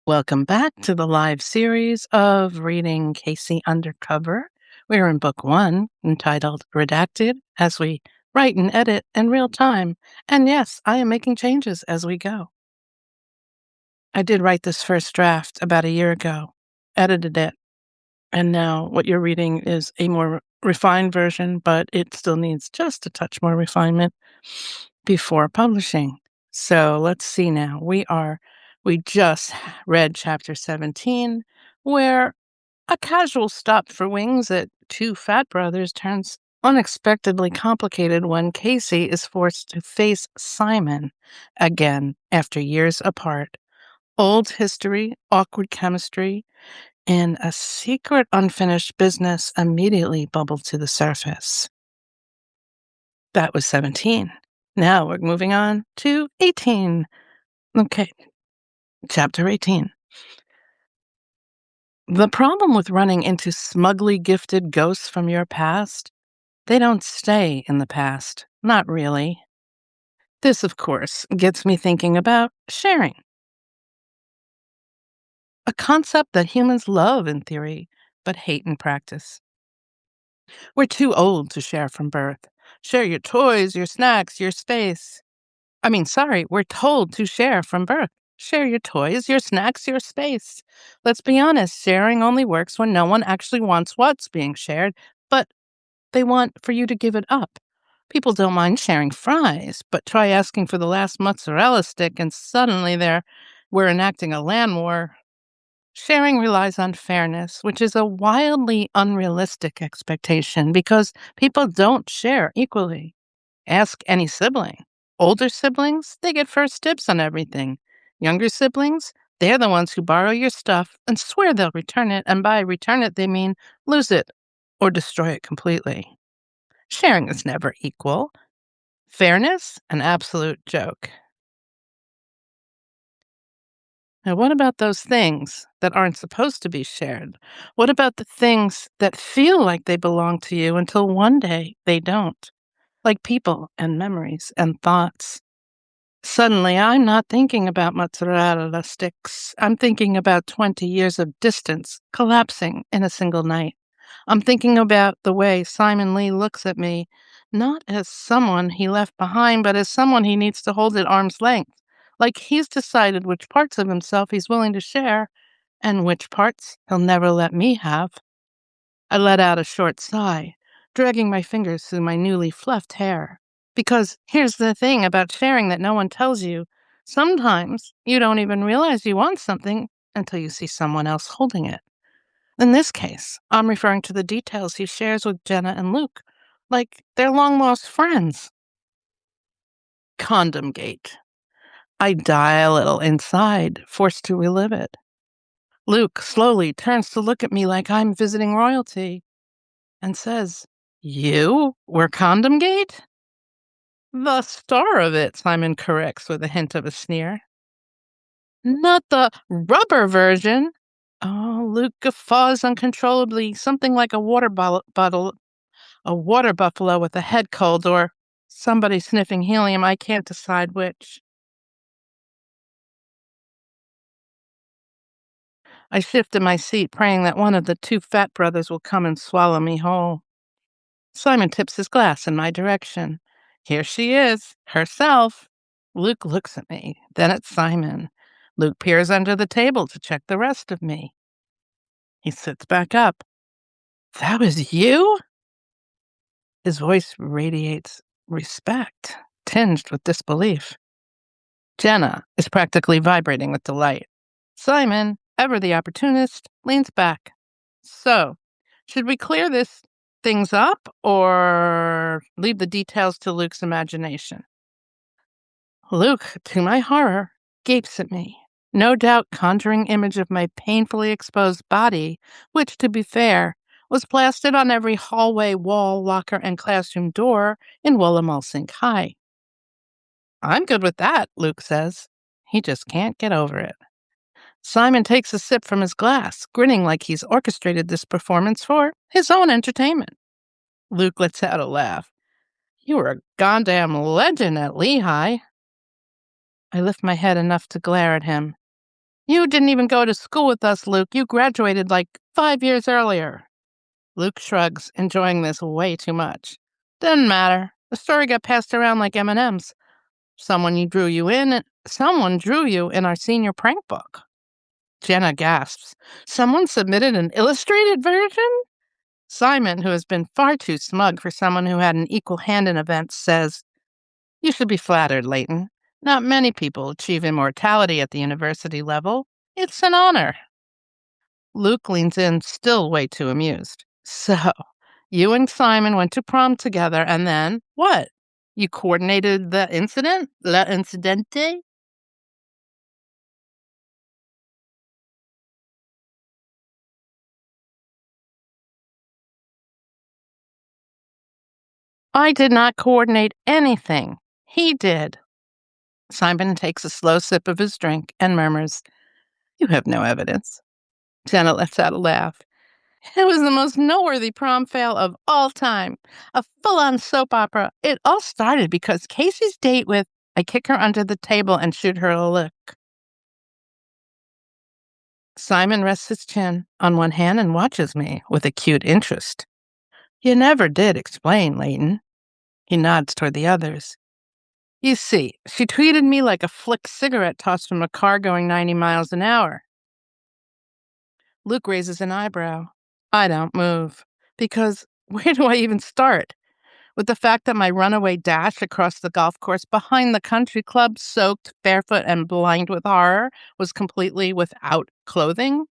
Welcome back to the live series of reading Cayce Undercover. We're in book 1, entitled Redacted, as we write and edit in real time. And yes, I am making changes as we go. I did write this first draft about a year ago, edited it, and now what you're reading is a more refined version, but it still needs just a touch more refinement before publishing. So let's see now. We just read chapter 17, where a casual stop for wings at Two Fat Brothers turns unexpectedly complicated when Cayce is forced to face Simon again after years apart. Old history, awkward chemistry, and a secret unfinished business immediately bubble to the surface. That was 17. Now we're moving on to 18. Okay, chapter 18. The problem with running into smugly gifted ghosts from your past, they don't stay in the past. Not really. This, of course, gets me thinking about sharing. A concept that humans love in theory, but hate in practice. We're too old to share from birth. Share your toys, your snacks, your space. We're told to share from birth. Share your toys, your snacks, your space. Let's be honest, sharing only works when no one actually wants what's being shared, but they want for you to give it up. People don't mind sharing fries, but try asking for the last mozzarella stick and suddenly we're enacting a land war. Sharing relies on fairness, which is a wildly unrealistic expectation because people don't share equally. Ask any sibling. Older siblings, they get first dibs on everything. Younger siblings, they're the ones who borrow your stuff and swear they'll return it, and by return it, they mean lose it or destroy it completely. Sharing is never equal. Fairness, an absolute joke. Now, what about those things that aren't supposed to be shared? What about the things that feel like they belong to you until one day they don't? Like people and memories and thoughts. Suddenly, I'm not thinking about mozzarella sticks. I'm thinking about 20 years of distance collapsing in a single night. I'm thinking about the way Simon Lee looks at me, not as someone he left behind, but as someone he needs to hold at arm's length. Like he's decided which parts of himself he's willing to share and which parts he'll never let me have. I let out a short sigh, dragging my fingers through my newly fluffed hair. Because here's the thing about sharing that no one tells you. Sometimes you don't even realize you want something until you see someone else holding it. In this case, I'm referring to the details he shares with Jenna and Luke, like they're long-lost friends. Condom gate. I die a little inside, forced to relive it. Luke slowly turns to look at me like I'm visiting royalty and says, "You were Condom gate?" "The star of it," Simon corrects with a hint of a sneer. "Not the rubber version." Oh, Luke guffaws uncontrollably, something like a water buffalo with a head cold, or somebody sniffing helium. I can't decide which. I shift in my seat, praying that one of the two fat brothers will come and swallow me whole. Simon tips his glass in my direction. Here she is, herself. Luke looks at me, then at Simon. Luke peers under the table to check the rest of me. He sits back up. "That was you?" His voice radiates respect, tinged with disbelief. Jenna is practically vibrating with delight. Simon, ever the opportunist, leans back. "So, should we clear this things up or leave the details to Luke's imagination?" Luke, to my horror, gapes at me, no doubt conjuring image of my painfully exposed body, which, to be fair, was plastered on every hallway, wall, locker, and classroom door in Wollamalsink High. "I'm good with that," Luke says. He just can't get over it. Simon takes a sip from his glass, grinning like he's orchestrated this performance for his own entertainment. Luke lets out a laugh. "You were a goddamn legend at Lehigh." I lift my head enough to glare at him. You didn't even go to school with us, Luke. You graduated like 5 years earlier. Luke shrugs, enjoying this way too much. Doesn't matter. The story got passed around like M&Ms. Someone drew you in our senior prank book. Jenna gasps. Someone submitted an illustrated version? Simon, who has been far too smug for someone who had an equal hand in events, says, You should be flattered, Leighton. Not many people achieve immortality at the university level. It's an honor. Luke leans in, still way too amused. So, you and Simon went to prom together, and then what? You coordinated the incident? La incidente? I did not coordinate anything. He did. Simon takes a slow sip of his drink and murmurs, You have no evidence. Jenna lets out a laugh. It was the most noteworthy prom fail of all time. A full-on soap opera. It all started because Cayce's date with... I kick her under the table and shoot her a look. Simon rests his chin on one hand and watches me with acute interest. You never did explain, Leighton. He nods toward the others. You see, she treated me like a flick cigarette tossed from a car going 90 miles an hour. Luke raises an eyebrow. I don't move. Because where do I even start? With the fact that my runaway dash across the golf course behind the country club, soaked, barefoot, and blind with horror, was completely without clothing?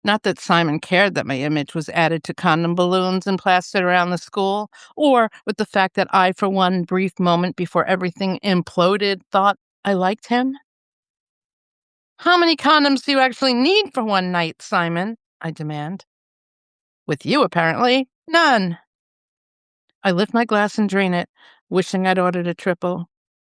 Not that Simon cared that my image was added to condom balloons and plastered around the school, or with the fact that I, for one brief moment before everything imploded, thought I liked him. How many condoms do you actually need for one night, Simon? I demand. With you, apparently, none. I lift my glass and drain it, wishing I'd ordered a triple.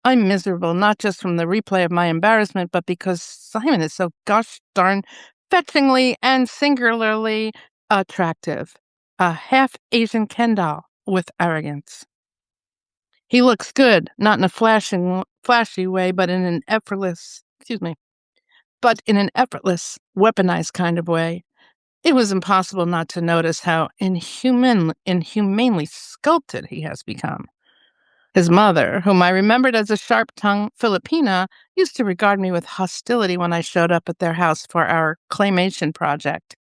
I'm miserable, not just from the replay of my embarrassment, but because Simon is so gosh darn fetchingly and singularly attractive. A half Asian Ken doll with arrogance. He looks good, not in a flashy way, but in an effortless, weaponized kind of way. It was impossible not to notice how inhumanely sculpted he has become. His mother, whom I remembered as a sharp-tongued Filipina, used to regard me with hostility when I showed up at their house for our claymation project.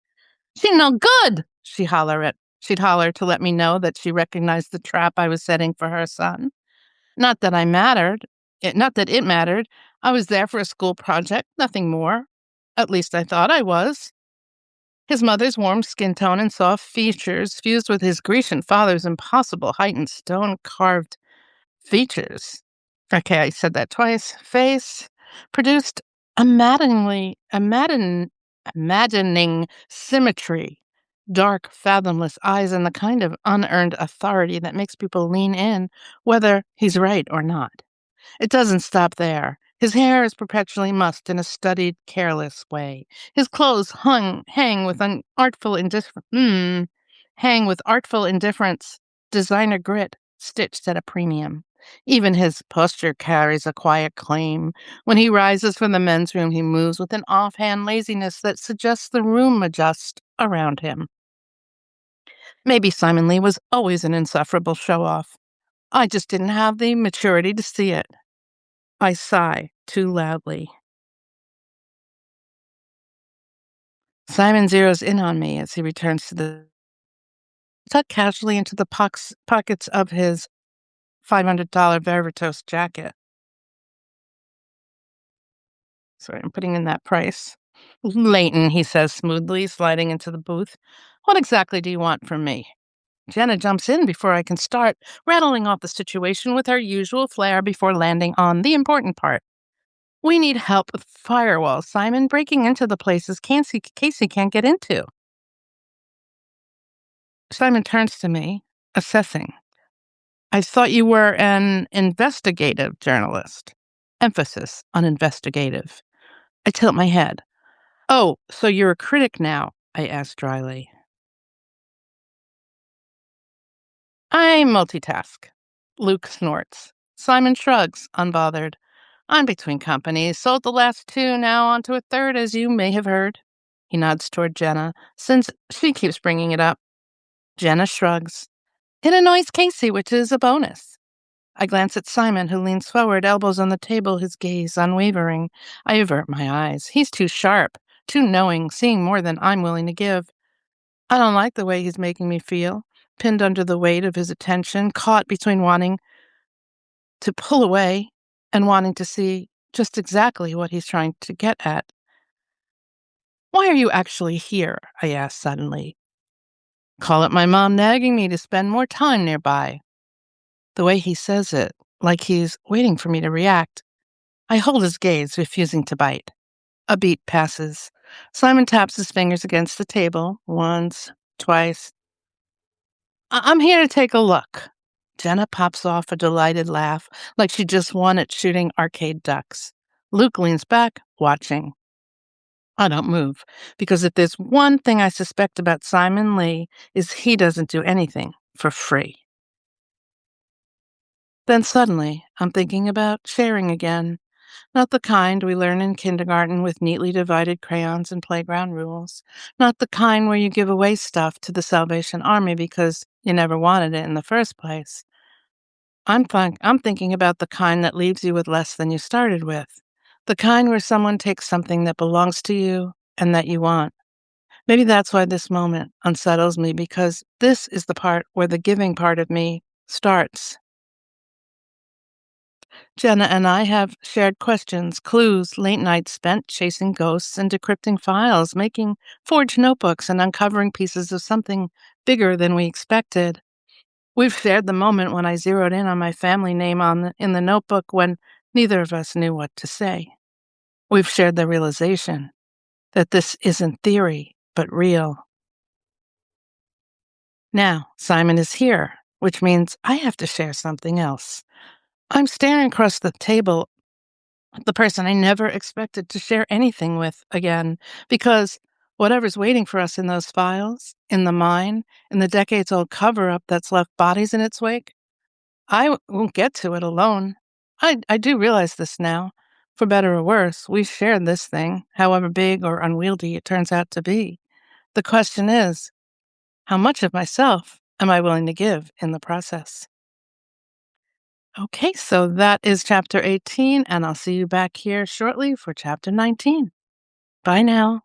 She no good, she'd holler to let me know that she recognized the trap I was setting for her son. Not that it mattered. I was there for a school project, nothing more. At least I thought I was. His mother's warm skin tone and soft features, fused with his Grecian father's impossible heightened stone-carved features. Okay, I said that twice. Face produced a maddening symmetry, dark, fathomless eyes, and the kind of unearned authority that makes people lean in, whether he's right or not. It doesn't stop there. His hair is perpetually mussed in a studied, careless way. His clothes hang with artful indifference, designer grit, stitched at a premium. Even his posture carries a quiet claim. When he rises from the men's room, he moves with an offhand laziness that suggests the room adjusts around him. Maybe Simon Lee was always an insufferable show-off. I just didn't have the maturity to see it. I sigh too loudly. Simon zeroes in on me as he returns to the tuck casually into the pockets of his $500 Veritas jacket. Sorry, I'm putting in that price. Leighton, he says smoothly, sliding into the booth. What exactly do you want from me? Jenna jumps in before I can start, rattling off the situation with her usual flair before landing on the important part. We need help with firewalls, Simon, breaking into the places Cayce can't get into. Simon turns to me, assessing. I thought you were an investigative journalist. Emphasis on investigative. I tilt my head. Oh, so you're a critic now? I ask dryly. I multitask. Luke snorts. Simon shrugs, unbothered. I'm between companies. Sold the last two, now on to a third, as you may have heard. He nods toward Jenna, since she keeps bringing it up. Jenna shrugs. It annoys Cayce, which is a bonus. I glance at Simon, who leans forward, elbows on the table, his gaze unwavering. I avert my eyes. He's too sharp, too knowing, seeing more than I'm willing to give. I don't like the way he's making me feel, pinned under the weight of his attention, caught between wanting to pull away and wanting to see just exactly what he's trying to get at. Why are you actually here? I ask suddenly. Call it my mom nagging me to spend more time nearby. The way he says it, like he's waiting for me to react. I hold his gaze, refusing to bite. A beat passes. Simon taps his fingers against the table, once, twice. I'm here to take a look. Jenna pops off a delighted laugh, like she just won at shooting arcade ducks. Luke leans back, watching. I don't move, because if there's one thing I suspect about Simon Lee, is he doesn't do anything for free. Then suddenly, I'm thinking about sharing again. Not the kind we learn in kindergarten with neatly divided crayons and playground rules. Not the kind where you give away stuff to the Salvation Army because you never wanted it in the first place. I'm thinking about the kind that leaves you with less than you started with. The kind where someone takes something that belongs to you and that you want. Maybe that's why this moment unsettles me, because this is the part where the giving part of me starts. Jenna and I have shared questions, clues, late nights spent chasing ghosts and decrypting files, making forged notebooks and uncovering pieces of something bigger than we expected. We've shared the moment when I zeroed in on my family name in the notebook when neither of us knew what to say. We've shared the realization that this isn't theory, but real. Now, Simon is here, which means I have to share something else. I'm staring across the table at the person I never expected to share anything with again, because whatever's waiting for us in those files, in the mine, in the decades-old cover-up that's left bodies in its wake, won't get to it alone. I do realize this now. For better or worse, we've shared this thing, however big or unwieldy it turns out to be. The question is, how much of myself am I willing to give in the process? Okay, so that is chapter 18, and I'll see you back here shortly for chapter 19. Bye now.